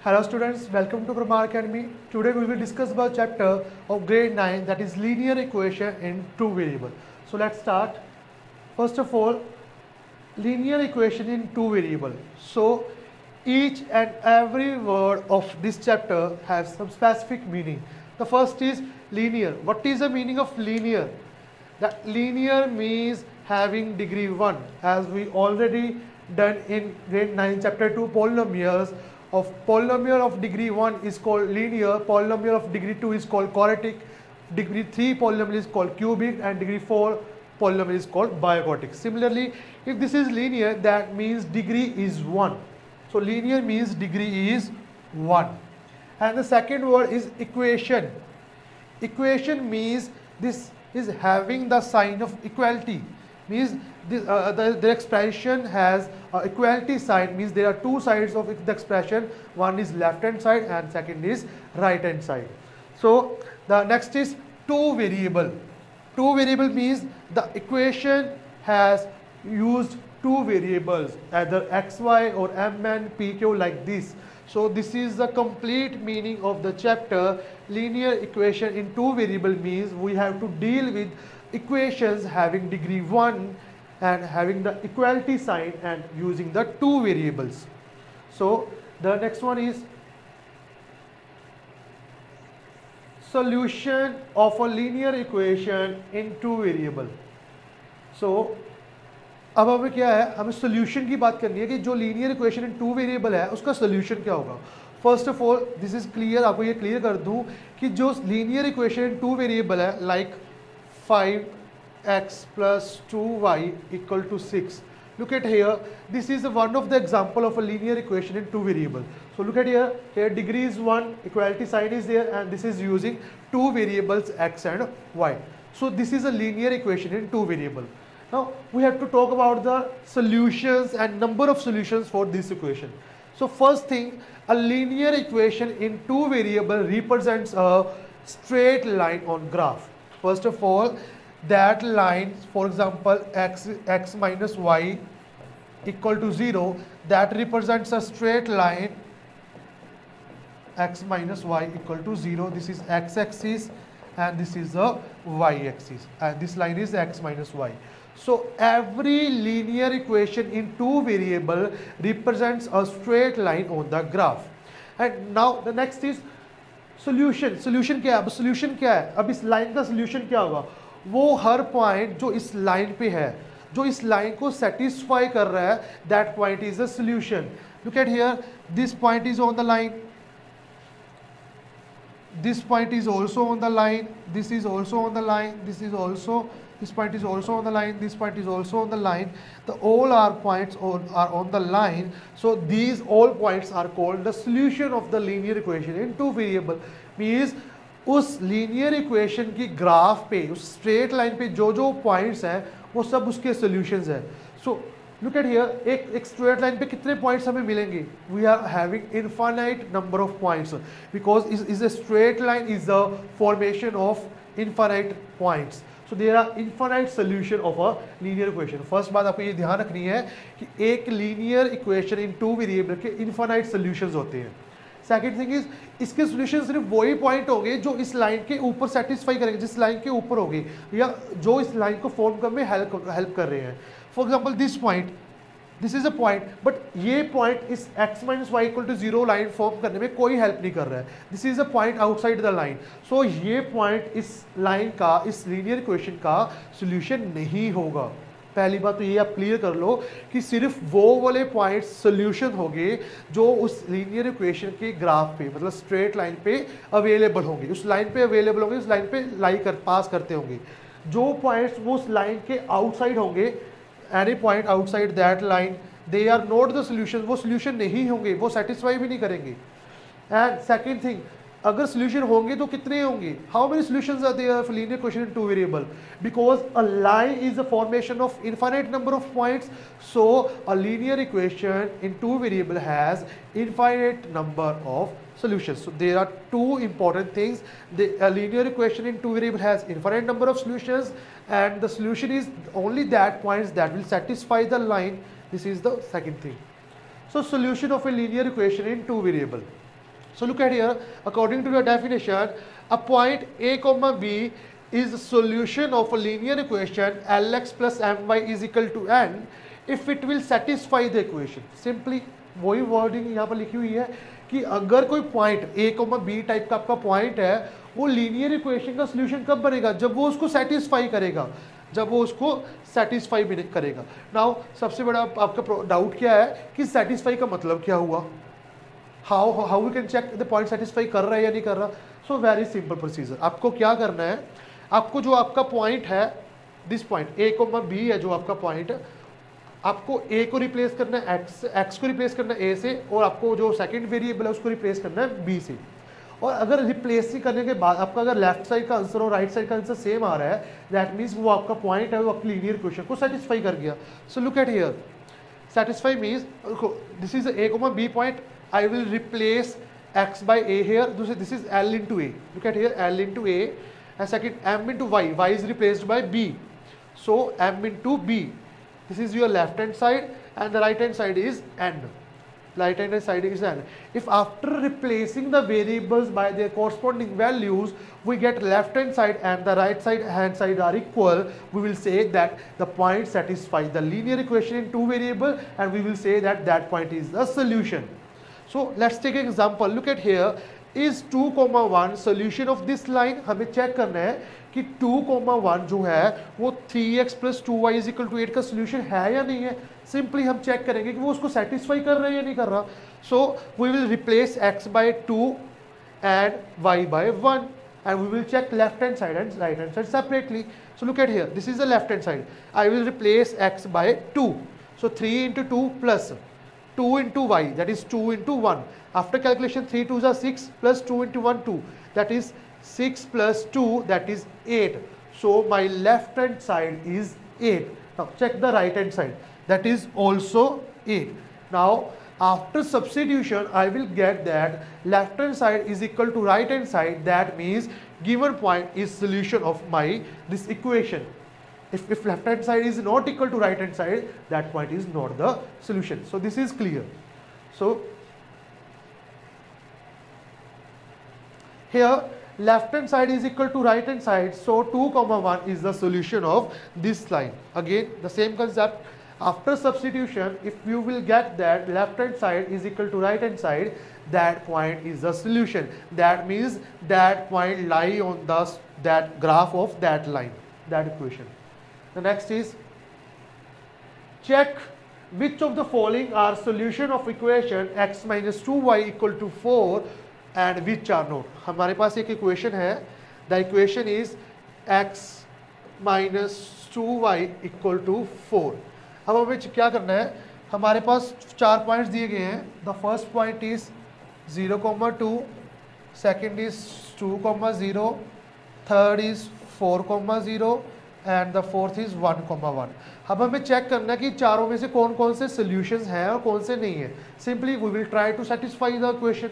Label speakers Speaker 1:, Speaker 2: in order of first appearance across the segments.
Speaker 1: Hello students, welcome to Pramar Academy. Today we will discuss about chapter of grade 9, that is linear equation in two variable. So let's start. First of all, linear equation in two variable. So each and every word of this chapter has some specific meaning. The first is linear. What is the meaning of linear? That linear means having degree 1, as we already done in grade 9 chapter 2 polynomials. Of polynomial of degree 1 is called linear, polynomial of degree 2 is called quadratic, degree 3 polynomial is called cubic, and degree 4 polynomial is called biquadratic. Similarly, if this is linear, that means degree is 1. So linear means degree is 1. And the second word is equation. Equation means this is having the sign of equality, means the expression has equality sign, means there are two sides of the expression, one is left hand side and second is right hand side. So the next is two variable. Two variable means the equation has used two variables, either xy or mn pq, like this. So this is the complete meaning of the chapter. Linear equation in two variable means we have to deal with equations having degree 1 and having the equality sign and using the two variables. So the next one is solution of a linear equation in two variable. So अब हमें क्या है, हमें solution की बात करनी है कि जो linear equation in two variable है उसका सोल्यूशन क्या होगा. First of all this is clear, आपको ये क्लियर कर दूं कि जो linear equation in two variable है, like 5x plus 2y equal to 6. Look at here, this is one of the example of a linear equation in two variable. So look at here, degree is 1, equality sign is there, and this is using two variables x and y. So this is a linear equation in two variable. Now we have to talk about the solutions and number of solutions for this equation. So first thing, a linear equation in two variable represents a straight line on graph. First of all, that line, for example x minus y equal to 0, that represents a straight line x minus y equal to 0. This is x axis and this is the y axis, and this line is x minus y. So every linear equation in two variable represents a straight line on the graph. And now the next is solution. Solution क्या है? अब solution क्या है? अब इस line का solution क्या होगा? वो हर point जो इस line पे है, जो इस line को satisfy कर रहा है, that point is a solution. Look at here, this point is on the line, this point is also on the line, this is also on the line, this point is also on the line, this point is also on the line. The all our points are on the line. So these all points are called the solution of the linear equation in two variable. Means उस linear equation की graph पे, उस straight line पे जो जो points हैं वो सब उसके solutions हैं. So look at here, एक straight line पे कितने points हमें मिलेंगे? We are having infinite number of points because is a straight line is a formation of infinite points. So there are infinite solution of a linear equation. First बात आपको ये ध्यान रखनी है कि एक linear equation in two variable के infinite solutions होते हैं. Second thing is इसके solution सिर्फ वही point होंगे जो इस line के ऊपर satisfy करेंगे, जिस line के ऊपर होंगे या जो इस line को form करने में help कर रहे हैं. For example, this point, this is a point, but ये point इस x minus y equal to 0 line form करने में कोई help नहीं कर रहा है. This is a point outside the line. So ये point इस line का, इस linear equation का solution नहीं होगा. पहली बात तो ये आप क्लियर कर लो कि सिर्फ वो वाले पॉइंट्स सोल्यूशन होंगे जो उस लीनियर इक्वेशन के ग्राफ पे, मतलब स्ट्रेट लाइन पे अवेलेबल होंगे, उस लाइन पे अवेलेबल होंगे, उस लाइन पे पास करते होंगे. जो पॉइंट्स वो उस लाइन के आउटसाइड होंगे, any point outside that line, they are not the solution, वो सोल्यूशन नहीं होंगे, वो सेटिस्फाई भी नहीं करेंगे. एंड सेकेंड थिंग, अगर सोल्यूशन होंगे तो कितने होंगे? How many solutions are there for linear equation in two variable? Because a line is a formation of infinite number of points, so a linear equation in two variable has infinite number of solutions. So there are two important things. A linear equation in two variable has infinite number of solutions, and the solution is only that points that will satisfy the line. This is the second thing. So solution of a linear equation in two variable. So look at here, according to the definition, a point A comma B is the solution of a linear equation Lx plus My is equal to n if it will satisfy the equation. Simply वही wording यहाँ पर लिखी हुई है कि अगर कोई point A comma B type का आपका पॉइंट है, वो लीनियर इक्वेशन का सोल्यूशन कब बनेगा? जब वो उसको सेटिस्फाई करेगा, जब वो उसको सेटिस्फाई करेगा. नाउ सबसे बड़ा आपका डाउट क्या है कि सेटिस्फाई का मतलब क्या हुआ? How we can check the point satisfy कर रहा है या नहीं कर रहा? So very simple procedure. आपको क्या करना है, आपको जो आपका पॉइंट है, this point A comma B है, जो आपका पॉइंट, आपको A को रिप्लेस करना है x को रिप्लेस करना है A से, और आपको जो सेकंड वेरिएबल है उसको रिप्लेस करना है B से. और अगर रिप्लेस करने के बाद आपका अगर लेफ्ट साइड का आंसर और राइट साइड का आंसर सेम आ रहा है, दैट मीन्स वो आपका पॉइंट है वो आपकी लीनियर इक्वेशन को सेटिस्फाई कर गया. सो look at here, satisfy means this is a A comma B point. I will replace x by A here. This is L into A. Look at here, L into A, and second M into Y. Y is replaced by B. So M into B. This is your left hand side, and the right hand side is N. Right hand side is N. If after replacing the variables by their corresponding values, we get left hand side and the right hand side are equal, we will say that the point satisfies the linear equation in two variables, and we will say that that point is the solution. So let's take an example. Look at here. Is 2, 1 solution of this line? हमें check करना है कि 2, 1 जो है वो 3x plus 2y is equal to 8 का solution है या नहीं है. सिंपली हम चेक करेंगे कि वो उसको सेटिस्फाई कर रहा है या नहीं कर रहा. So we will replace x by 2 and y by 1, and we will check left hand side and right hand side separately. So look at here, this is the left hand side. I will replace x by 2. So 3 into 2 plus 2 into y, that is 2 into 1. After calculation, 3 2s are 6 plus 2 into 1 2, that is 6 plus 2, that is 8. So my left hand side is 8. Now check the right hand side, that is also 8. Now after substitution, I will get that left hand side is equal to right hand side. That means given point is solution of my this equation. If left hand side is not equal to right hand side, that point is not the solution. So this is clear. So here left hand side is equal to right hand side, so 2, 1 is the solution of this line. Again the same concept. After substitution, if you will get that left hand side is equal to right hand side, that point is the solution. That means that point lie on that graph of that line, that equation. The next is check which of the following are solution of equation x minus 2y equal to 4 and which are not. हमारे पास एक equation है, the equation is x minus 2y equal to 4. अब हमें क्या करना है, हमारे पास 4 points दिए गए हैं. The first point is 0,2, second is 2,0, third is 4,0 and the fourth is 1,1. अब हमें चेक करना है कि चारों में से कौन कौन से सोल्यूशंस हैं और कौन से नहीं है. Simply we will try to satisfy the equation.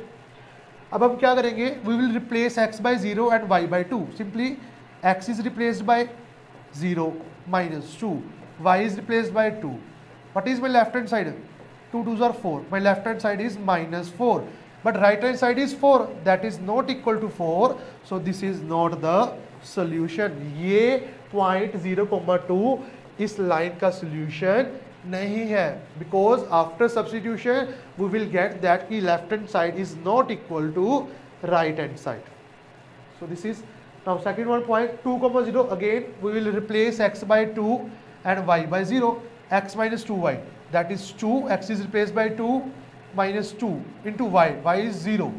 Speaker 1: अब हम क्या करेंगे, we will replace x by 0 and y by 2. Simply x is replaced by 0 minus 2. Y is replaced by 2. What is my left hand side? 2 2s are 4. My left hand side is minus 4. But right hand side is 4. That is not equal to 4. So this is not the solution. ये point 0,2 इस line का solution नहीं है. Because after substitution we will get that की left hand side is not equal to right hand side. So this is now second one point 2,0. Again we will replace x by 2 and y by 0, x minus 2y, that is 2, x is replaced by 2 minus 2 into y, y is 0,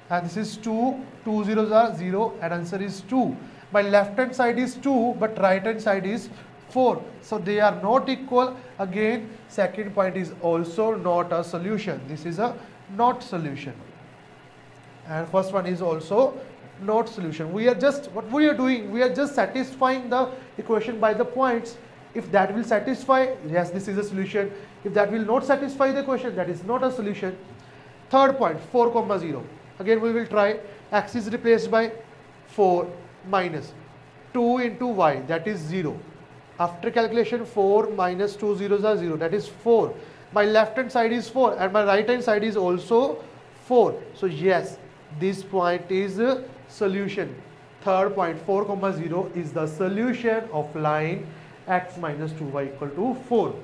Speaker 1: and this is 2, 2 zeros are 0, and answer is 2. My left hand side is 2 but right hand side is 4, so they are not equal. Again second point is also not a solution. This is a not solution, and first one is also not solution. We are just, what we are doing, we are just satisfying the equation by the points. If that will satisfy, yes, this is a solution. If that will not satisfy the equation, that is not a solution. Third point 4,0. Again we will try. X is replaced by 4 minus 2 into y, that is 0. After calculation 4 minus 2 zeros are 0, that is 4. My left hand side is 4 and my right hand side is also 4. So yes, this point is a solution. Third point 4 comma 0 is the solution of line x minus 2y equal to 4.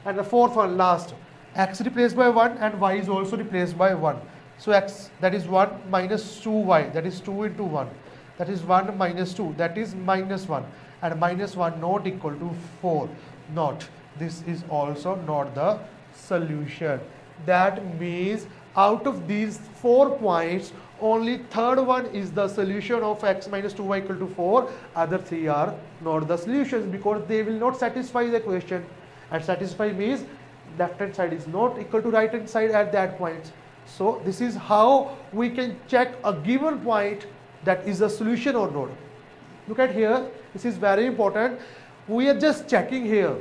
Speaker 1: And the fourth one, last, x replaced by 1 and y is also replaced by 1. So x, that is 1 minus 2y, that is 2 into 1, that is 1 minus 2, that is minus 1, and minus 1 not equal to 4, not. This is also not the solution. That means out of these 4 points, only third one is the solution of x minus 2y equal to 4. Other 3 are not the solutions because they will not satisfy the equation. And satisfy means left hand side is not equal to right hand side at that point. So this is how we can check a given point that is a solution or not. Look at here, this is very important. We are just checking here.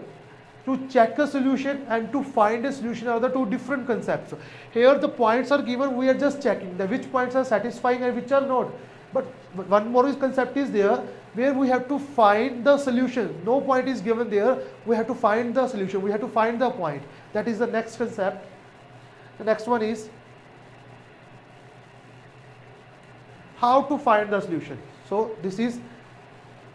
Speaker 1: To check a solution and to find a solution are the two different concepts. Here the points are given, we are just checking that which points are satisfying and which are not. But one more concept is there where we have to find the solution. No point is given there, we have to find the solution, we have to find the point. That is the next concept. The next one is how to find the solution. So this is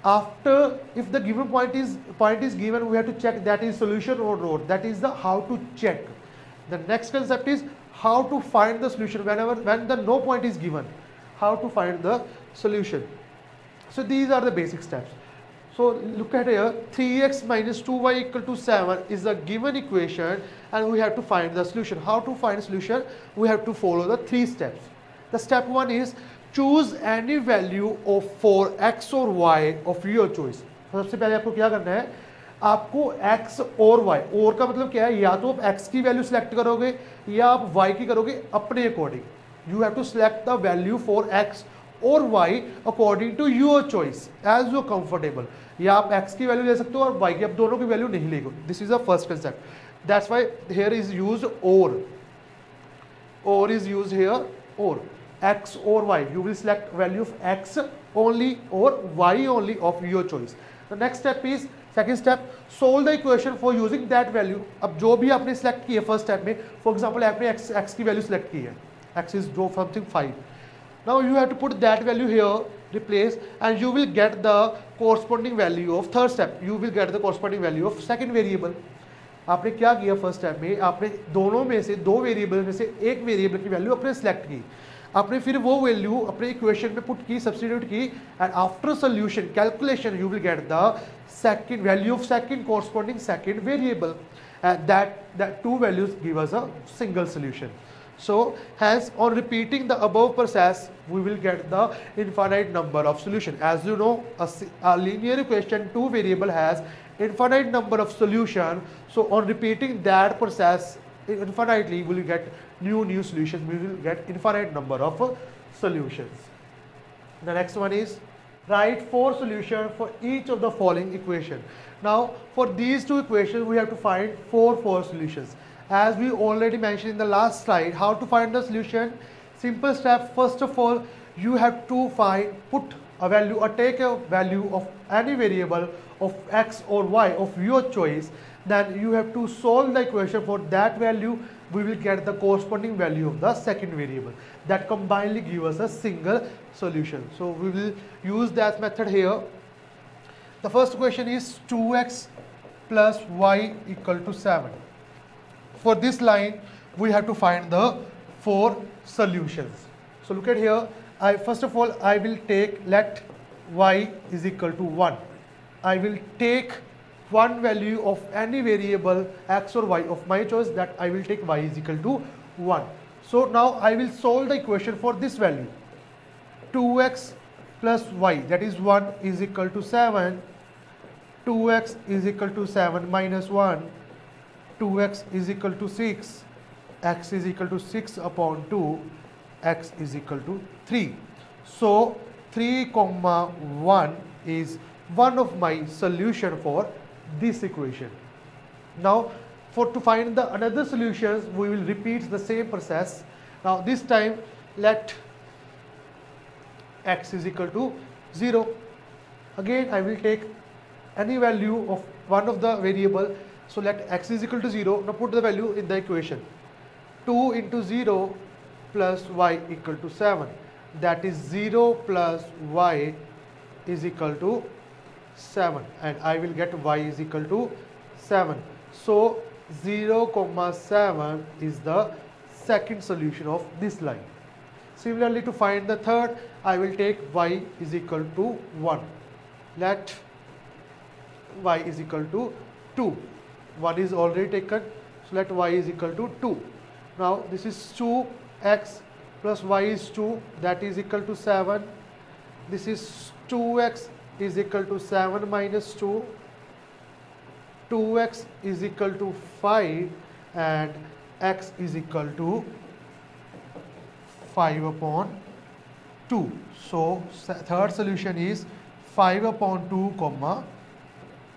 Speaker 1: after, if the given point is given, we have to check that is solution or not. That is the how to check. The next concept is how to find the solution when the no point is given. How to find the solution. So these are the basic steps. So look at here, 3x minus 2y equal to 7 is a given equation and we have to find the solution. How to find solution? We have to follow the 3 steps. The step 1 is choose any value of for x or y of your choice. सबसे पहले आपको क्या करना है, आपको x और y, और का मतलब क्या है, या तो आप x की वैल्यू सिलेक्ट करोगे या आप y की करोगे अपने according. You have to select the value for x or y according to your choice as you comfortable. या आप x की वैल्यू ले सकते हो और y की, आप दोनों की वैल्यू नहीं लेंगे. This is the first concept. That's why here is used or. Or is used here, or. X or y, you will select value of x only or y only of your choice. The next step is, second step, solve the equation for using that value. अब जो भी आपने select की है first step में, for example आपने x की value select की है, x is जो something 5. Now you have to put that value here, replace, and you will get the corresponding value of third step. You will get the corresponding value of second variable. आपने क्या किया first step में, आपने दोनों में से, दो variable में से एक वेरिएबल की वैल्यू आपने सेलेक्ट की, आपने फिर वो वैल्यू अपने इक्वेशन में पुट की, सब्स्टिट्यूट की, and after solution calculation you will get the second value of second corresponding second variable, and that two values give us a single solution. So hence on repeating the above process we will get the infinite number of solution. As you know, a linear equation, two variable has infinite number of solution. So on repeating that process infinitely we will get new solutions, we will get infinite number of solutions. The next one is write 4 solutions for each of the following equation. Now for these two equations we have to find 4 solutions. As we already mentioned in the last slide, how to find the solution? Simple step. First of all, you have to put a value or take a value of any variable of x or y of your choice. Then you have to solve the equation for that value. We will get the corresponding value of the second variable. That combinedly give us a single solution. So we will use that method here. The first equation is 2x plus y equal to 7. For this line, we have to find the 4 solutions. So look at here. First of all, I will take, let y is equal to 1. I will take one value of any variable x or y of my choice, that I will take y is equal to 1. So now I will solve the equation for this value. 2x plus y, that is 1, is equal to 7. 2x is equal to 7 minus 1. 2x is equal to 6, x is equal to 6 upon 2, x is equal to 3. So 3 comma 1 is one of my solution for this equation. Now to find the another solutions, we will repeat the same process. Now this time let x is equal to 0. Again I will take any value of one of the variable. So let x is equal to 0. Now put the value in the equation. 2 into 0 plus y equal to 7. That is 0 plus y is equal to 7, and I will get y is equal to 7. So 0 comma 7 is the second solution of this line. Similarly, to find the third, I will take y is equal to 1. Let y is equal to 2. 1 is already taken, so let y is equal to 2. Now this is 2x plus y is 2, that is equal to 7. This is 2x is equal to 7 minus 2. 2x is equal to 5, and x is equal to 5 upon 2. So third solution is 5 upon 2 comma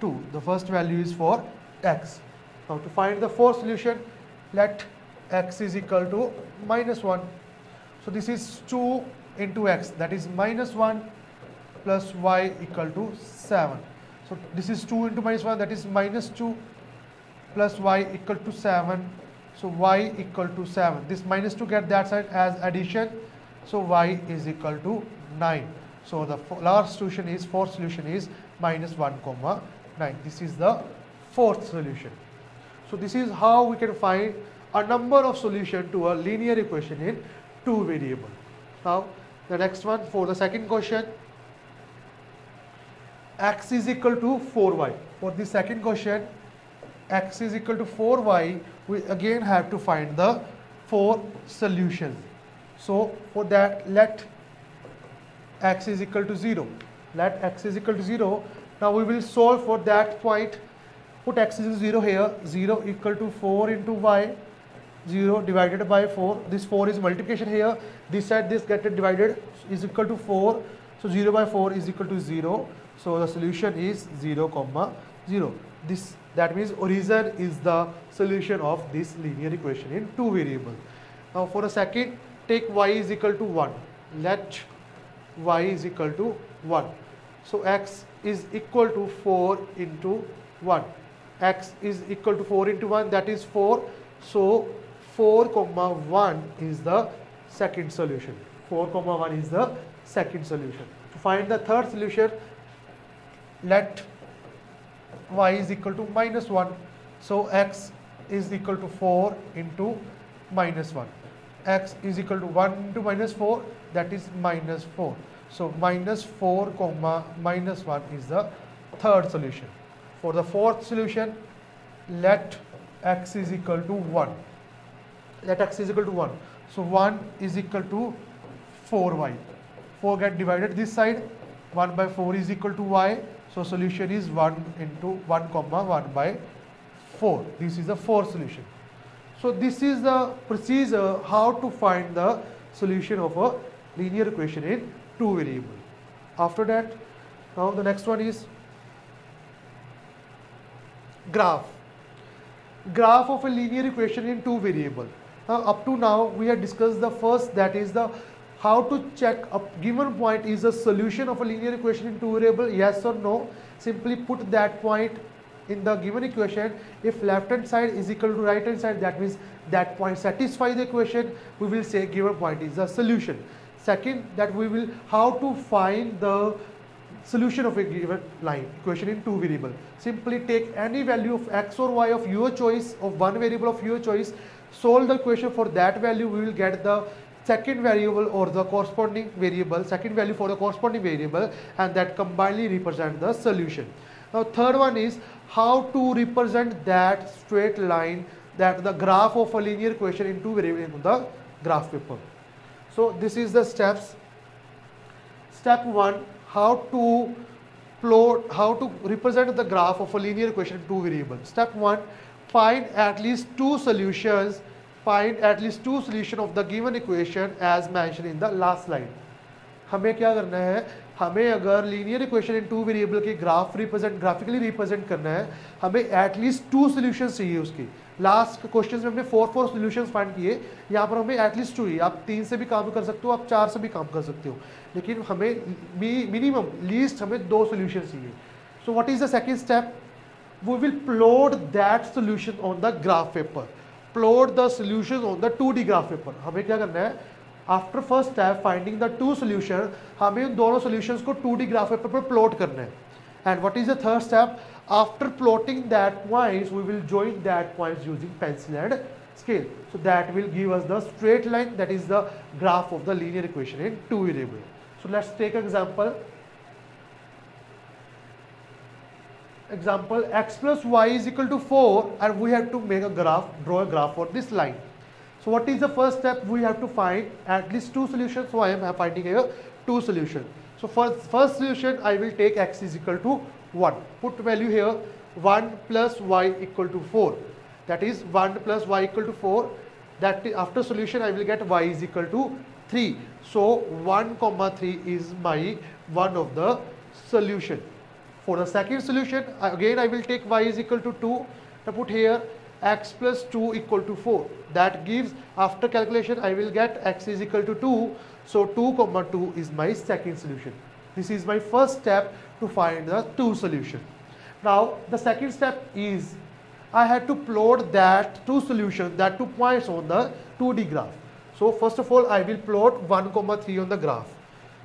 Speaker 1: 2. The first value is for x. Now to find the fourth solution, let x is equal to minus 1. So this is 2 into x, that is minus 1 plus y equal to 7. So this is 2 into minus 1, that is minus 2 plus y equal to 7. So y equal to 7. This minus 2 get that side as addition. So y is equal to 9. So the last solution is, fourth solution is minus 1 comma 9. This is the fourth solution. So this is how we can find a number of solution to a linear equation in two variable. Now the next one, for the second question, x is equal to 4y. For the second question, x is equal to 4y, we again have to find the four solutions. So for that, let x is equal to 0. Let x is equal to 0. Now we will solve for that point. Put x is 0 here. 0 equal to 4 into y. 0 divided by 4. This 4 is multiplication here. This side, this get divided, is equal to 4. So 0 by 4 is equal to 0. So the solution is 0 comma 0. That means origin is the solution of this linear equation in two variables. Now for the second, take y is equal to 1. Let y is equal to 1. So x is equal to 4 into 1. X is equal to 4 into 1, that is 4. So 4 comma 1 is the second solution. 4 comma 1 is the second solution. To find the third solution, let y is equal to minus 1. So x is equal to 4 into minus 1. X is equal to 1 into minus 4, that is minus 4. So minus 4 comma minus 1 is the third solution. For the fourth solution, let x is equal to 1. Let x is equal to 1. So 1 is equal to 4y. 4 get divided this side. 1 by 4 is equal to y. So solution is 1 into 1 comma 1 by 4. This is the fourth solution. So this is the procedure how to find the solution of a linear equation in two variable. After that, now the next one is graph. Graph of a linear equation in two variable. Now up to now we have discussed the first, that is the how to check a given point is a solution of a linear equation in two variable, yes or no. Simply put that point in the given equation. If left hand side is equal to right hand side, that means that point satisfies the equation, we will say given point is a solution. Second, that we will how to find the solution of a given line equation in two variable. Simply take any value of x or y of your choice, of one variable of your choice, solve the equation for that value, we will get the second variable or the corresponding variable, second value for the corresponding variable, and that combinedly represent the solution. Now third one is how to represent that straight line, that the graph of a linear equation in two variables in the graph paper. So this is the steps. Step 1, how to plot, how to represent the graph of a linear equation in two variables. Step 1, find at least two solutions. Find at least two solution of the given equation as mentioned in the last slide. हमें क्या करना है, हमें अगर linear equation in two variable के graphically represent करना है, हमें एटलीस्ट टू सॉल्यूशंस चाहिए उसकी. लास्ट क्वेश्चन में हमने 4 सॉल्यूशंस फाइंड किए, यहाँ पर हमें एटलीस्ट 2 ही, आप 3 से भी काम कर सकते हो, आप 4 से भी काम कर सकते हो, लेकिन हमें मिनिमम लीस्ट हमें 2 सॉल्यूशंस चाहिए. So what is the second step? We will plot that solution on the graph paper. plot the solutions on the 2D graph paper. हमें क्या करना है, after first step finding the two solution, हमें उन दोनों solutions को 2D graph paper पर plot करना है. And what is the third step, after plotting that points we will join that points using pencil and scale, so that will give us the straight line, that is the graph of the linear equation in two variable. So let's take example x plus y is equal to 4, and we have to make a graph, draw a graph for this line. So what is the first step, we have to find at least two solutions. So I am finding here two solutions. So for first solution I will take x is equal to 1, put value here 1 plus y equal to 4, that is 1 plus y equal to 4, that after solution I will get y is equal to 3. So 1 comma 3 is my one of the solution. For the second solution again I will take y is equal to 2, now put here x plus 2 equal to 4, that gives, after calculation I will get x is equal to 2, so 2 comma 2 is my second solution. This is my first step to find the two solution. Now the second step is I had to plot that two solutions, that 2 points on the 2D graph. So first of all I will plot 1 comma 3 on the graph.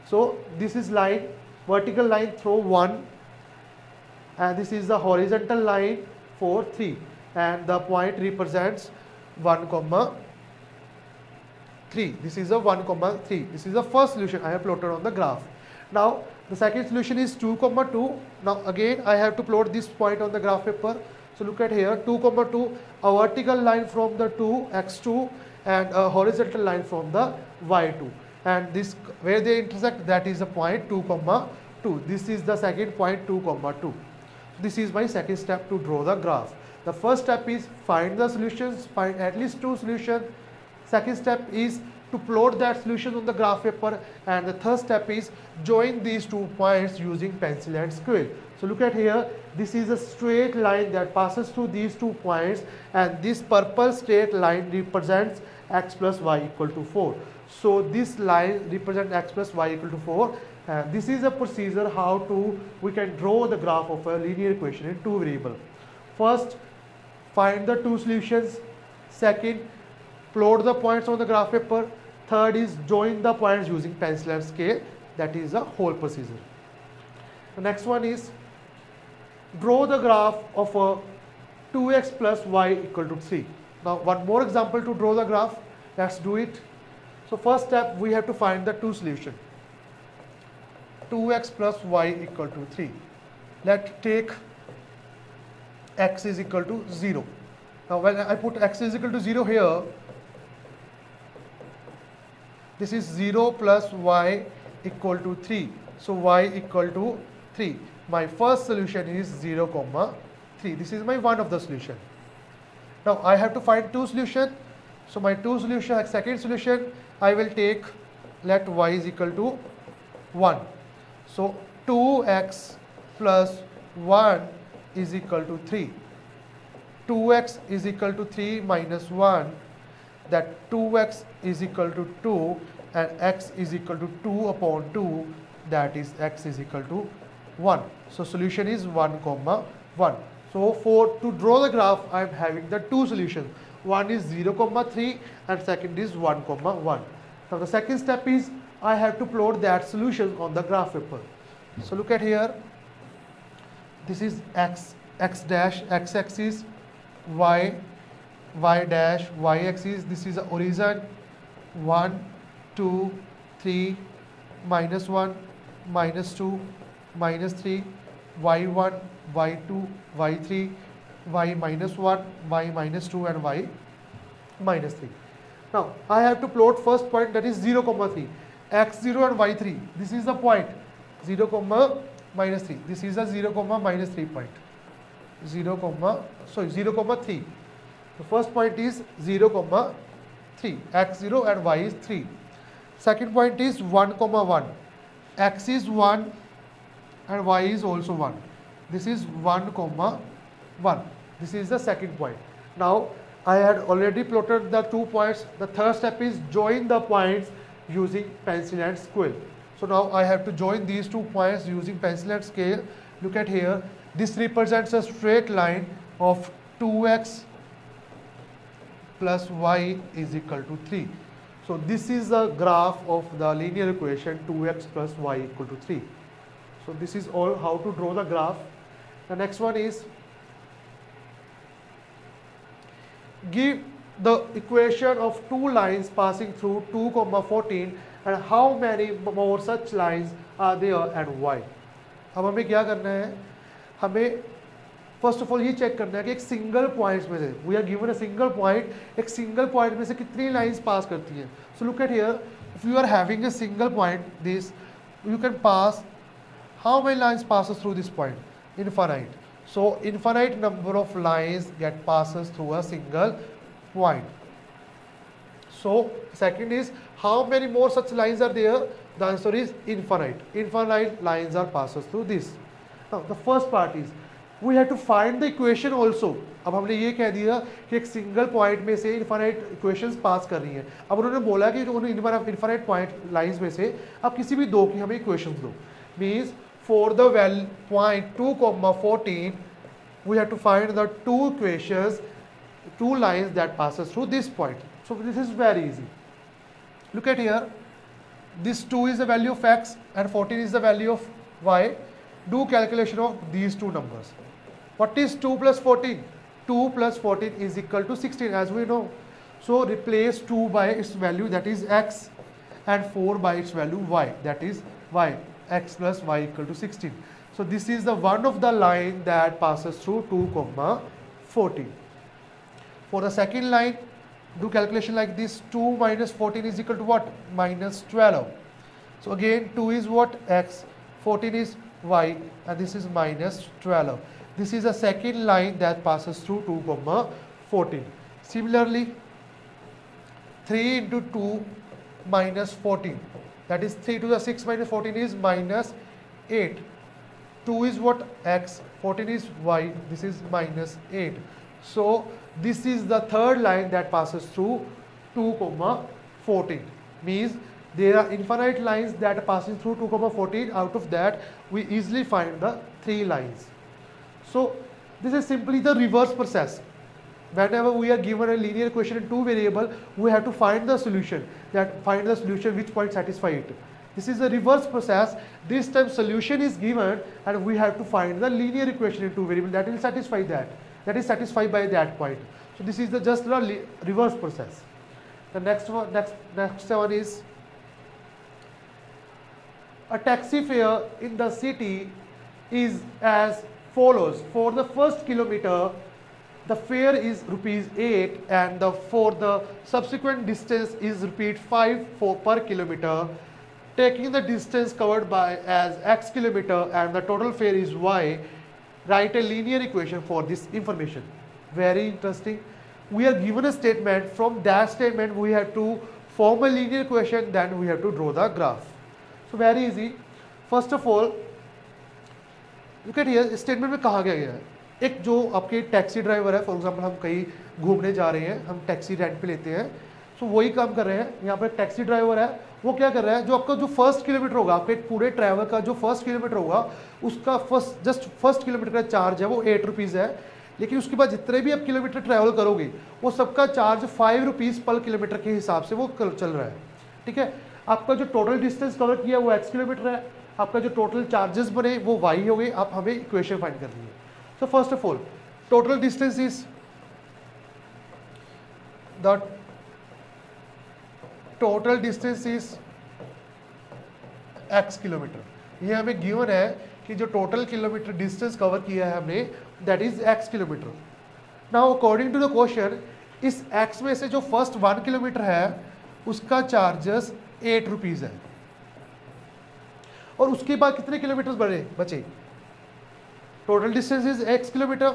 Speaker 1: So this is line, vertical line through 1, and this is the horizontal line for 3, and the point represents 1 comma 3. This is a 1 comma 3. This is the first solution I have plotted on the graph. Now the second solution is 2 comma 2. Now again I have to plot this point on the graph paper. So look at here, 2 comma 2, a vertical line from the 2 x2 and a horizontal line from the y2, and this where they intersect, that is the point 2 comma 2. This is the second point 2 comma 2. This is my second step to draw the graph. The first step is find the solutions, find at least two solutions. Second step is to plot that solution on the graph paper, and the third step is join these 2 points using pencil and scale. So look at here, this is a straight line that passes through these 2 points, and this purple straight line represents x plus y equal to 4. So this line represents x plus y equal to 4. This is a procedure how we can draw the graph of a linear equation in two variable. First, find the two solutions. Second, plot the points on the graph paper. Third is join the points using pencil and scale. That is the whole procedure. The next one is draw the graph of a 2x plus y equal to 3. Now one more example to draw the graph. Let's do it. So first step, we have to find the two solution. 2x plus y equal to 3. Let's take x is equal to 0. Now when I put x is equal to 0 here, this is 0 plus y equal to 3. So y equal to 3. My first solution is 0 comma 3. This is my one of the solution. Now I have to find two solution. So my two solution, second solution, I will take, let y is equal to 1. So 2x plus 1 is equal to 3. 2x is equal to 3 minus 1, that 2x is equal to 2, and x is equal to 2 upon 2, that is x is equal to 1. So solution is 1 comma 1. So to draw the graph, I am having the two solutions. One is 0 comma 3 and second is 1 comma 1. Now the second step is I have to plot that solution on the graph paper. So look at here, this is x dash, x axis, y dash, y axis. This is the origin, 1 2 3 minus 1 minus 2 minus 3, y1 y2 y3, y minus 1 y minus 2 and y minus 3. Now I have to plot first point, that is 0 comma 3, x0 and y3. This is the point 0 comma minus 3. This is a 0 comma minus 3 point. 0 comma 3. The first point is 0 comma 3, x0 and y is 3. Second point is 1 comma 1, x is 1 and y is also 1. This is 1 comma 1. This is the second point. Now I had already plotted the 2 points. The third step is join the points using pencil and scale. So now I have to join these 2 points using pencil and scale. Look at here, this represents a straight line of 2x plus y is equal to 3. So this is the graph of the linear equation 2x plus y equal to 3. So this is all how to draw the graph. The next one is give the equation of two lines passing through 2, 14 and how many more such lines are there and why. अब हमें क्या करना है, हमें first of all ये check करना है कि एक सिंगल पॉइंट में से we are given a single point, एक सिंगल पॉइंट में से कितनी लाइंस पास करती हैं. So look at here, if you are having a single point this, you can pass how many lines passes through this point? Infinite. So infinite number of lines get passes through a single point. So second is how many more such lines are there? The answer is infinite. Infinite lines are passes through this. Now the first part is we have to find the equation also. अब हमने ये कह दिया कि एक single point में से infinite equations पास कर रही हैं. अब उन्होंने बोला कि इनफाइनाइट पॉइंट लाइंस में से आप किसी भी दो की हमें इक्वेशंस दो. Means for the value point 2, 14 we have to find the two equations, two lines that passes through this point. So this is very easy. Look at here, this 2 is the value of x and 14 is the value of y. Do calculation of these two numbers. What is 2 plus 14? 2 plus 14 is equal to 16 as we know. So replace 2 by its value, that is x, and 4 by its value y, that is y. X plus y equal to 16. So this is the one of the line that passes through 2, 14. For the second line, do calculation like this. 2 minus 14 is equal to what? Minus 12. So again 2 is what? X, 14 is y, and this is minus 12. This is the second line that passes through 2, 14. Similarly, 3 into 2 minus 14. That is 3 to the 6 minus 14 is minus 8. 2 is what? X. 14 is y. This is minus 8. So this is the third line that passes through 2, 14. Means there are infinite lines that are passing through 2, 14. Out of that, we easily find the 3 lines. So this is simply the reverse process. Whenever we are given a linear equation in two variable, we have to find the solution. Which point satisfy it. This is a reverse process. This time solution is given and we have to find the linear equation in two variable that will satisfy that. That is satisfied by that point. So this is just the reverse process. The next one is a taxi fare in the city is as follows. For the first kilometer, the fare is ₹8 and for the subsequent distance is ₹5 per kilometer. Taking the distance covered by as x kilometer and the total fare is y, write a linear equation for this information. Very interesting. We are given a statement. From that statement we have to form a linear equation, then we have to draw the graph. So very easy. First of all, look at here, statement में कहा गया है एक जो आपके taxi driver है, for example हम कहीं घूमने जा रहे हैं, हम टैक्सी रेंट पे लेते हैं, सो वही काम कर रहे हैं. यहाँ पर टैक्सी ड्राइवर है, वो क्या कर रहा है, जो आपका जो फर्स्ट किलोमीटर होगा, आपके पूरे ट्रैवल का जो फर्स्ट किलोमीटर होगा, उसका फर्स्ट किलोमीटर का चार्ज है वो ₹8 है. लेकिन उसके बाद जितने भी आप किलोमीटर ट्रैवल करोगे वो सबका चार्ज ₹5 पर किलोमीटर के हिसाब से वो चल रहा है. ठीक है, आपका जो टोटल डिस्टेंस कवर किया वो x किलोमीटर है, आपका जो टोटल चार्जेस बने वो y हो गए. आप हमें इक्वेशन फाइंड करनी है. So first of all, total distance is x kilometre. ये हमें गिवन है कि जो टोटल किलोमीटर डिस्टेंस कवर किया है हमने, that is x kilometre. Now according to the question, इस x में से जो फर्स्ट 1 किलोमीटर है उसका चार्जेस ₹8 है, और उसके बाद कितने किलोमीटर बचे? Total distance is x kilometer,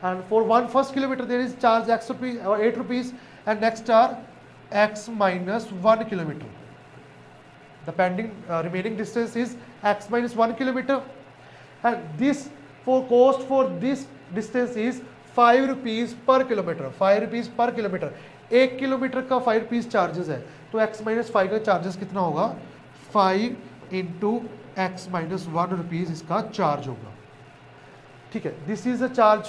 Speaker 1: and for one first kilometer there is charge x rupees or ₹8, and next are x minus 1 kilometer. The remaining distance is x minus 1 kilometer, and this for cost for this distance is ₹5 per kilometer. ₹5 per kilometer. 1 kilometre का ₹5 charges है, तो x minus 5 का charges कितना होगा? 5 into x minus ₹1 इसका charge होगा. ठीक है, this is a charge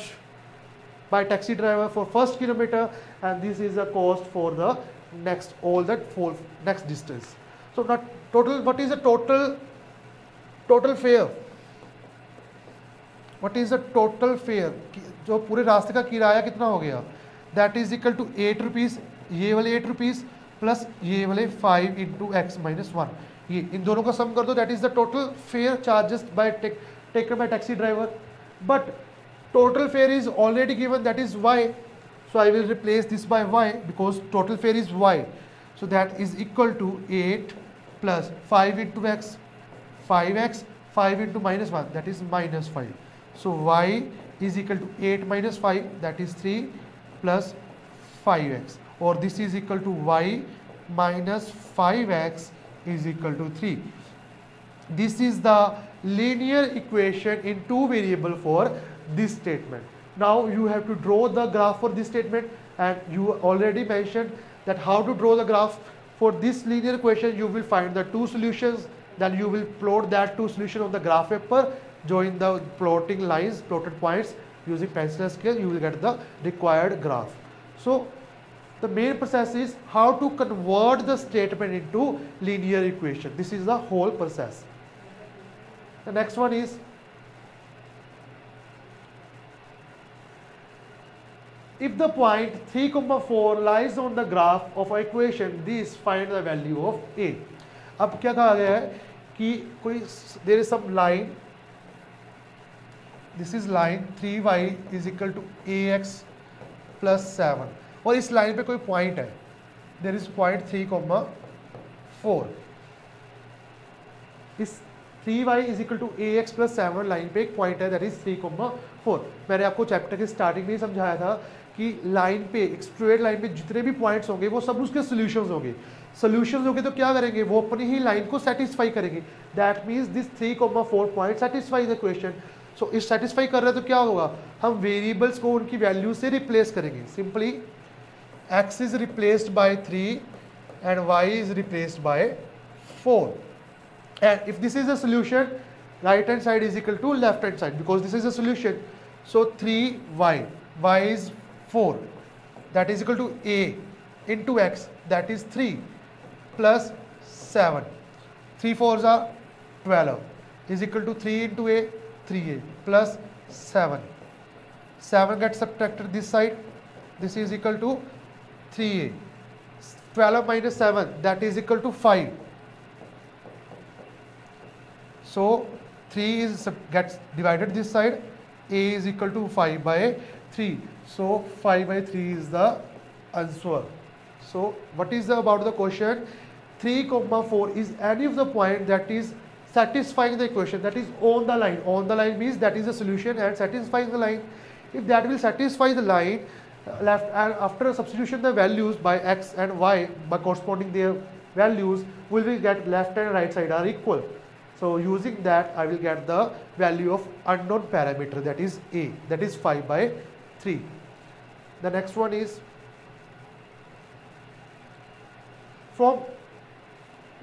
Speaker 1: by taxi driver for first kilometer, and this is the cost for the next all that four next distance. So not total, what is the total fare? What is the total fare? जो पूरे रास्ते का किराया कितना हो गया? That is equal to 8 rupees, ये वाले 8 rupees प्लस ये वाले 5 into x minus 1. ये इन दोनों का सम कर दो, that is the total fare charges by taken by taxi driver. But total fare is already given, that is y. So I will replace this by y because total fare is y. So that is equal to 8 plus 5 into x, 5x, 5 into minus 1, that is minus 5. So y is equal to 8 minus 5, that is 3 plus 5x, or this is equal to y minus 5x is equal to 3. This is the linear equation in two variable for this statement. Now you have to draw the graph for this statement, and you already mentioned that how to draw the graph for this linear equation. You will find the two solutions, then you will plot that two solutions on the graph paper, join the plotting lines, plotted points using pencil scale, you will get the required graph. So the main process is how to convert the statement into linear equation. This is the whole process. The next one is, if the point 3, 4 lies on the graph of an equation, this find the value of a. अब क्या कहा गया है कि कोई there is some line, this is line 3y is equal to ax plus 7, और इस line पे कोई पॉइंट है, there is point 3, 4. इस 3y is equal to ax plus 7 line पे एक पॉइंट है, that is 3, 4. मैंने आपको चैप्टर के स्टार्टिंग में ही समझाया था कि लाइन पे, एक स्ट्रेट लाइन पे जितने भी पॉइंट्स होंगे वो सब उसके सॉल्यूशंस होंगे. सॉल्यूशंस होंगे तो क्या करेंगे, वो अपनी ही लाइन को सेटिस्फाई करेंगे. That means this 3, 4 point satisfy the question. So इस सेटिस्फाई कर रहे हैं तो क्या होगा, हम वेरिएबल्स को उनकी वैल्यू से रिप्लेस करेंगे. Simply x is replaced by 3 and y is replaced by 4. And if this is a solution, right hand side is equal to left hand side because this is a solution. So 3y, y is 4, that is equal to a into x, that is 3 plus 7. 3 4s are 12 is equal to 3 into a, 3a plus 7. 7 gets subtracted this side, this is equal to 3a. 12 minus 7, that is equal to 5. So 3 is gets divided this side, a is equal to 5 by 3. So 5 by 3 is the answer. So what is about the question? 3, 4 is any of the point that is satisfying the equation, that is on the line. On the line means that is the solution and satisfying the line. If that will satisfy the line, left, and after substitution the values by x and y by corresponding their values, we will get left and right side are equal. So using that I will get the value of unknown parameter, that is a, that is 5 by 3. The next one is, from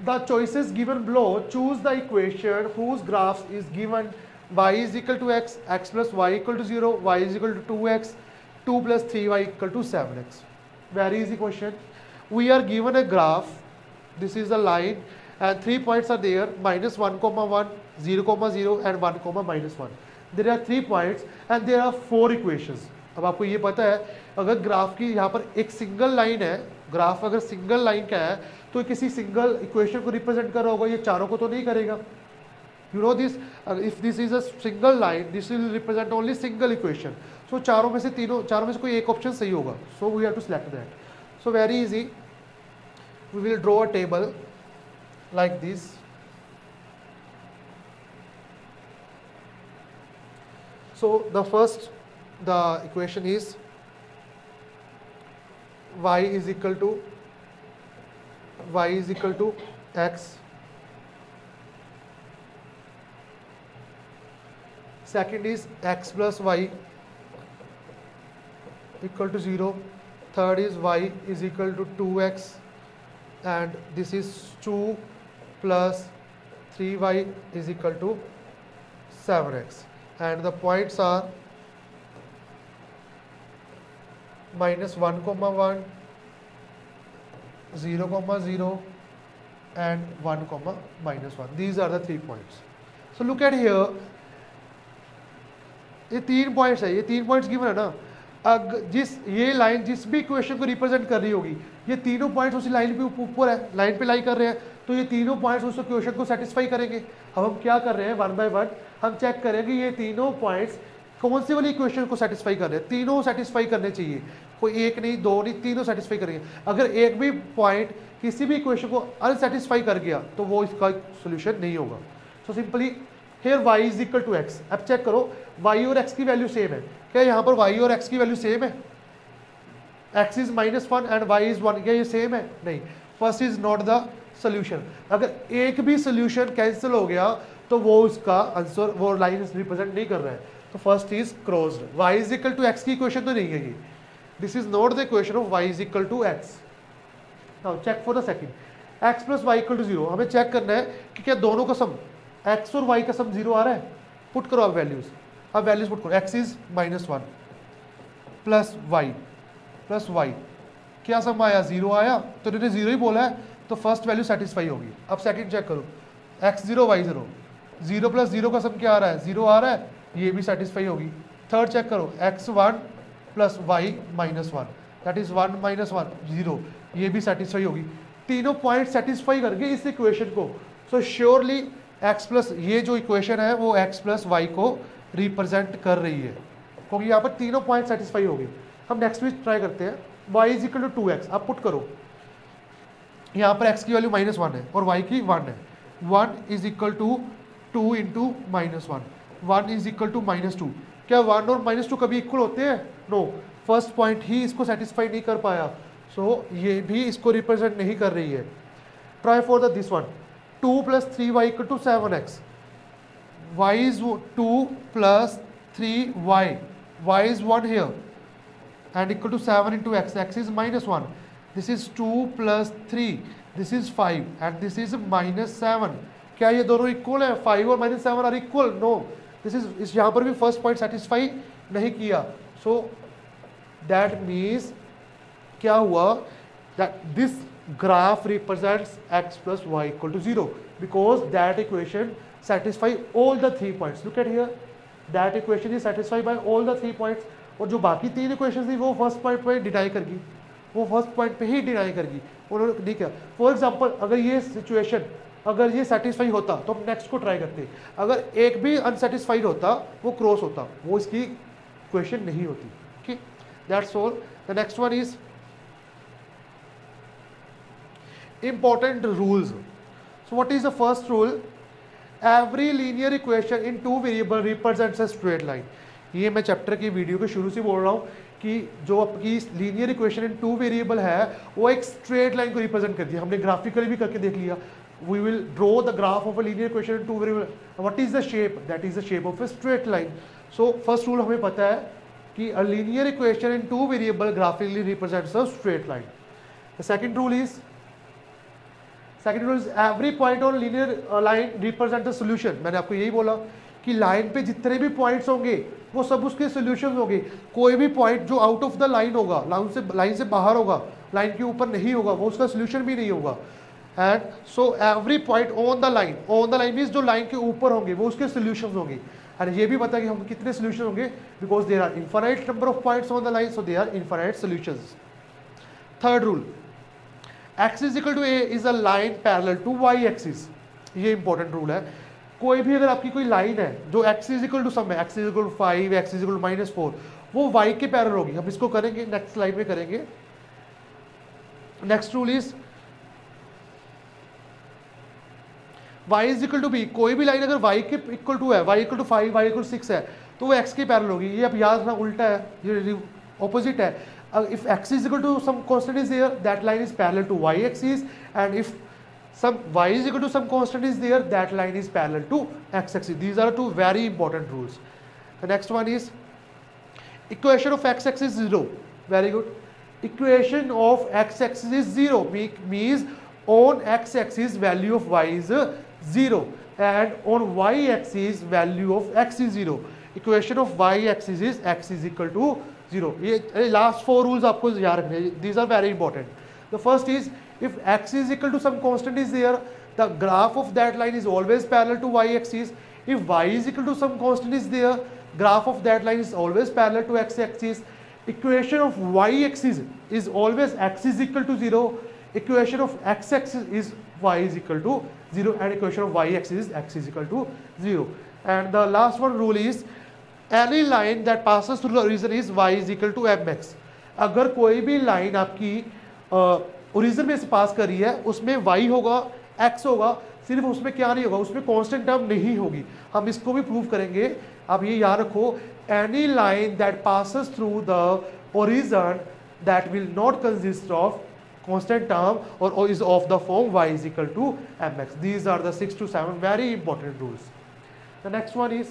Speaker 1: the choices given below, choose the equation whose graph is given y is equal to x, x plus y equal to 0, y is equal to 2x, 2 plus 3y equal to 7x. Very easy question. We are given a graph, this is a line and 3 points are there, minus 1, 1, 0, 0 and 1, minus 1. There are 3 points and there are 4 equations. अब आपको ये पता है, अगर graph की यहाँ पर एक सिंगल लाइन है, ग्राफ अगर सिंगल लाइन का है तो किसी सिंगल इक्वेशन को रिप्रेजेंट कर रहा होगा, ये चारों को तो नहीं करेगा. You know this, if this is a single line, this will represent only single equation. So चारों में से कोई एक ऑप्शन सही होगा. So we have to select that. So very easy. We will draw a table like this. So the equation is y is equal to x. Second is x plus y equal to 0. Third is y is equal to 2x, and this is 2 plus 3y is equal to 7x. And the points are -1, 0, 0 and 1, -1. These are the 3 points. So look at here, ये 3 points है, ये 3 points given है ना. ये line जिस भी equation को represent कर रही होगी, ये तीनों पॉइंट्स उसी लाइन पे ऊपर है, लाइन पे लाई कर रहे हैं, तो ये तीनों पॉइंट्स उस इक्वेशन को सेटिस्फाई करेंगे. अब हम क्या कर रहे हैं, 1 बाय 1 हम चेक करेंगे ये तीनों पॉइंट्स कौन सी वाली इक्वेशन को सेटिस्फाई कर रहे हैं. तीनों सेटिस्फाई करने चाहिए, कोई एक नहीं, दो नहीं, तीनों सेटिस्फाई करेंगे. अगर एक भी पॉइंट किसी भी इक्वेशन को अनसेटिस्फाई कर गया तो वो इसका सोल्यूशन नहीं होगा. So simply here y is equal to x. अब चेक करो y और x की वैल्यू सेम है. क्या यहाँ पर y और x की वैल्यू सेम है? x is -1 and y is 1. क्या ये सेम है? नहीं. First is not the solution. अगर एक भी सोल्यूशन कैंसिल हो गया तो वो उसका आंसर, वो लाइन रिप्रेजेंट नहीं कर रहा है. तो first is closed. y is equal to x की इक्वेशन तो नहीं है ये. This is not the equation of y is equal to x. Now check for the second, x plus y equal to 0. हमें चेक करना है कि क्या दोनों का सम, x और y का सम 0 आ रहा है. पुट करो अब वैल्यूज, अब वैल्यूज पुट करो. x इज -1 प्लस y, क्या सम आया? 0 आया. तो इन्होंने 0 ही बोला है, तो फर्स्ट वैल्यू सेटिस्फाई होगी. अब सेकंड चेक करो, x0 y0, 0 प्लस 0 का सम क्या आ रहा है? 0 आ रहा है, ये भी सेटिस्फाई होगी. थर्ड चेक करो, x1 plus y -1, that is 1 -1 0, ये भी सेटिस्फाई होगी. तीनों पॉइंट सेटिस्फाई करके इस इक्वेशन को, सो श्योरली x प्लस, ये जो इक्वेशन है वो x प्लस वाई को रिप्रेजेंट कर रही है, क्योंकि यहाँ पर तीनों पॉइंट सेटिस्फाई हो गए. हम नेक्स्ट भी ट्राई करते हैं. y is equal to 2x. आप पुट करो, यहाँ पर x की वैल्यू -1 है और y की 1 है. 1 is equal to 2 into -1, 1 is equal to -2. क्या 1 और -2 कभी इक्वल होते हैं? नो. फर्स्ट पॉइंट ही इसको सेटिस्फाई नहीं कर पाया, सो ये भी इसको रिप्रेजेंट नहीं कर रही है. Try for the this one, 2 plus 3y equal to 7x. y is 2 plus 3y, y is 1 here and equal to 7 into x, x is -1. This is 2 plus 3, this is 5 and this is -7. क्या ये दोनों equal है? 5 और -7 are equal? No. This is, यहाँ पर भी first point satisfy नहीं किया. सो दैट मीन्स क्या हुआ, that this graph represents x plus y equal to 0 because that equation satisfy all the 3 points. Look at here, that equation is satisfied by all the 3 points. और जो बाकी 3 equations थी वो first point पे deny करगी, वो first point पे ही deny करगी, उन्होंने नहीं किया. फॉर एग्जांपल अगर ये सिचुएशन, अगर ये सेटिस्फाई होता तो हम नेक्स्ट को ट्राई करते. अगर एक भी अनसेटिस्फाइड होता, वो क्रॉस होता, वो इसकी इक्वेशन नहीं होती. Okay, that's all. The next one is important rules. So what is the first rule? Every linear equation in 2 variable represents a straight line. ये मैं चैप्टर की वीडियो के शुरू से बोल रहा हूँ कि जो आपकी लीनियर इक्वेशन इन 2 वेरिएबल है वो एक स्ट्रेट लाइन को रिप्रेजेंट करती है. हमने ग्राफिकली भी करके देख लिया. We will draw the graph of a linear equation in 2 variable. What is the shape? That is the shape of a straight line. So first rule हमें पता है कि a linear equation in 2 variable graphically represents a straight line. The second rule is every point on linear line represents a solution. मैंने आपको यही बोला कि line पे जितने भी पॉइंट्स होंगे वो सब उसके सॉल्यूशंस होंगे. कोई भी पॉइंट जो आउट ऑफ द लाइन होगा, लाइन से बाहर होगा, लाइन के ऊपर नहीं होगा, वो उसका सॉल्यूशन भी नहीं होगा. And so every point on the line means जो लाइन के ऊपर होंगे वो उसके सॉल्यूशंस होंगे. एंड ये भी पता है कि हम कितने सॉल्यूशन होंगे, because there are infinite number of points on the line, so there are infinite solutions. Third rule, x is equal to a is a line parallel to y axis. ये important rule है. कोई भी अगर आपकी कोई line है जो x is equal to सम है, x is equal to 5, x is equal to -4, वो y के पैरेलल होगी. हम इसको करेंगे, नेक्स्ट स्लाइड में करेंगे. Next rule is y is equal to b. कोई भी लाइन अगर y के इक्वल टू है, y equal to 5, y equal to 6 है, तो वो x के पैरेलल होगी. ये आप याद रखना, उल्टा है, ये ऑपोजिट है. If x is equal to some constant is there, that line is parallel to y axis, and if some y is equal to some constant is there, that line is parallel to x axis. These are two very important rules. The next one is equation of x axis is 0. Very good. Equation of x axis is 0 means on x axis value of y is 0 and on y axis value of x is 0. Equation of y axis is x is equal to 0. ये last 4 rules आपको याद रखने, these are very important. The first is if x is equal to some constant is there, the graph of that line is always parallel to y axis. If y is equal to some constant is there, graph of that line is always parallel to x axis. Equation of y axis is always x is equal to 0. Equation of x axis is y is equal to 0, and equation of y axis is x is equal to 0. And the last one rule is any line that passes through the origin is y is equal to mx. अगर कोई भी line आपकी origin में से पास कर रही है, उसमें y होगा, x होगा, सिर्फ उसमें क्या नहीं होगा, उसमें कांस्टेंट टर्म नहीं होगी. हम इसको भी प्रूव करेंगे. आप ये याद रखो, any line that passes through the origin that will not consist of constant term or is of the form y is equal to mx. These are the 6 to 7 very important rules. The next one is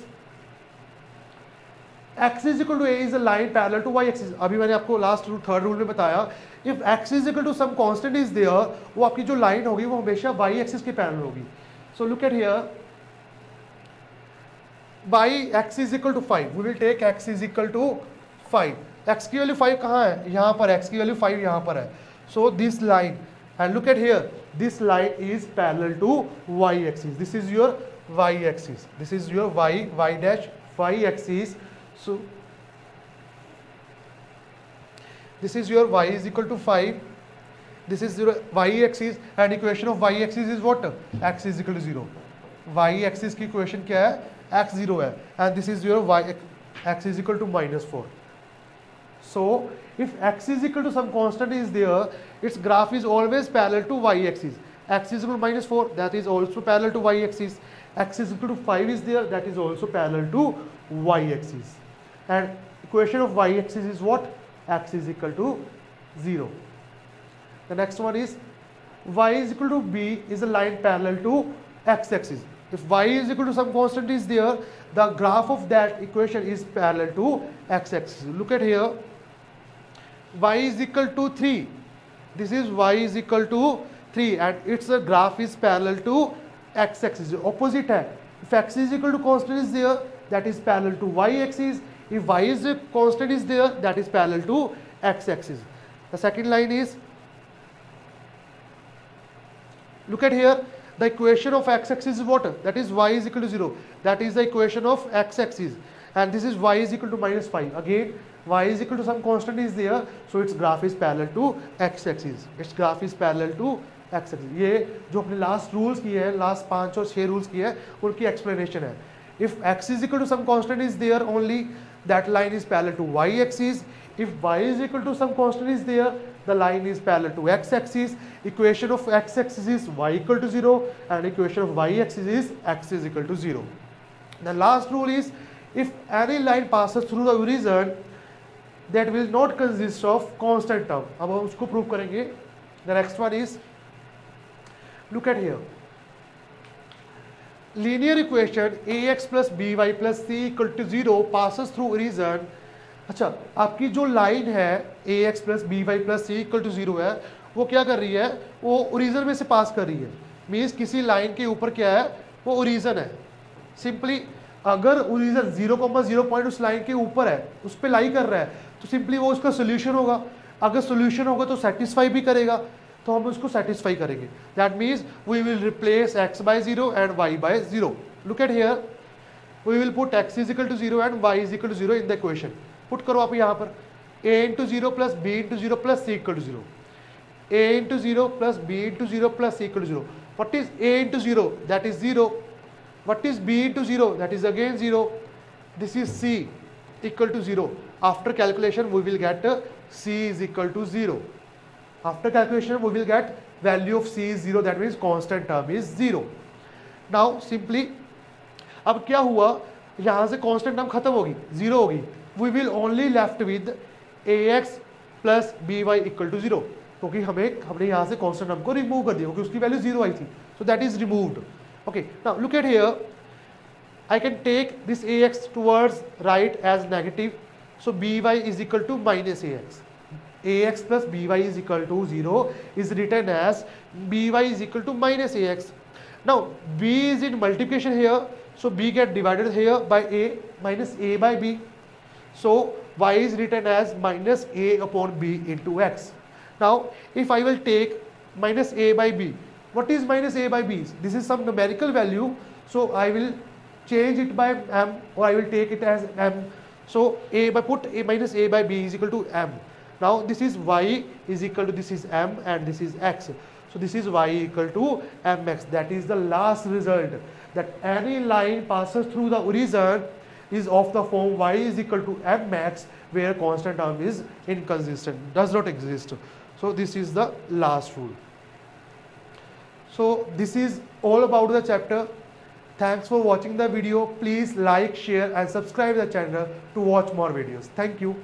Speaker 1: x is equal to a is a line parallel to y axis. अभी मैंने आपको last rule third rule में बताया, if x is equal to some constant is there, वो आपकी जो line होगी वो हमेशा y axis के पैरेलल होगी. So look at here, by x is equal to 5, we will take x is equal to 5. x की वैल्यू 5 कहाँ है? यहाँ पर. x की वैल्यू 5 यहाँ पर है. So this line, and look at here, this line is parallel to y axis. This is your y axis. This is your y dash y axis. So this is your y is equal to 5. This is your y axis, and equation of y axis is what? X is equal to 0. Y axis की equation क्या है? x 0 है, and this is your y x is equal to -4. So if x is equal to some constant is there, its graph is always parallel to y axis. X is equal to -4, that is also parallel to y axis. X is equal to 5 is there, that is also parallel to y axis. And equation of y axis is what? X is equal to 0. The next one is y is equal to b is a line parallel to x axis. If y is equal to some constant is there, the graph of that equation is parallel to x axis. Look at here, y is equal to 3. This is y is equal to 3, and its graph is parallel to x axis. Opposite है. If x is equal to constant is there, that is parallel to y axis. If y is a constant is there, that is parallel to x axis. The second line is, look at here, the equation of x axis is what? That is y is equal to 0. That is the equation of x axis, and this is y is equal to -5. Again, y is equal to some constant is there, so its graph is parallel to x axis. Its graph is parallel to x axis. ये जो अपने last rules किए हैं, last 5 और 6 rules किए हैं, उनकी explanation है. If x is equal to some constant is there only, that line is parallel to y axis. If y is equal to some constant is there, the line is parallel to x axis. Equation of x axis is y equal to 0, and equation of y axis is x is equal to 0. The last rule is, if any line passes through the origin, that will not consist of constant term. अब हम उसको prove करेंगे. The next one is, look at here, linear equation ax plus by plus c equal to 0 passes through origin. अच्छा, आपकी जो line है ax plus by plus c equal to 0 है, वो क्या कर रही है? वो ओरिजिन में से पास कर रही है. मीन्स किसी लाइन के ऊपर क्या है? वो ओरिजिन है. सिंपली अगर ओरिजिन 0,0 पॉइंट उस लाइन के ऊपर है, उस पर लाई कर रहा है, तो सिंपली वो उसका सोल्यूशन होगा. अगर सोल्यूशन होगा तो सेटिस्फाई भी करेगा, तो हम उसको सेटिस्फाई करेंगे. That means we will replace x by 0 and y by 0. Look at here, we will put x is equal to 0 and y is equal to 0 in the equation. Put करो आप यहाँ पर, a into 0 plus b into 0 plus c equal to 0. a into 0 plus b into 0 plus c equal to 0. What is a into 0? That is 0. What is b into 0? That is again 0. This is c equal to 0. After calculation we will get c is equal to 0. After calculation we will get value of c is 0, that means constant term is 0. Now simply, अब क्या हुआ, यहाँ से constant term खत्म होगी, 0 होगी. We will only left with ax plus by equal to 0, क्योंकि हमने यहाँ से constant term को remove कर दिया, क्योंकि उसकी value 0 आई थी. So that is removed. Okay, now look at here, I can take this ax towards right as negative, so by is equal to minus ax. ax plus by is equal to 0 is written as by is equal to minus ax. Now b is in multiplication here, so b get divided here by a minus a by b. So y is written as minus a upon b into x. Now if I will take minus a by b, what is minus a by b? This is some numerical value, so I will change it by m, or I will take it as m. So a by put a minus a by b is equal to m. Now this is y is equal to, this is m and this is x. So this is y equal to mx. That is the last result, that any line passes through the origin is of the form y is equal to mx, where constant term is inconsistent, does not exist. So this is the last rule. So this is all about the chapter. Thanks for watching the video. Please like, share and subscribe the channel to watch more videos. Thank you.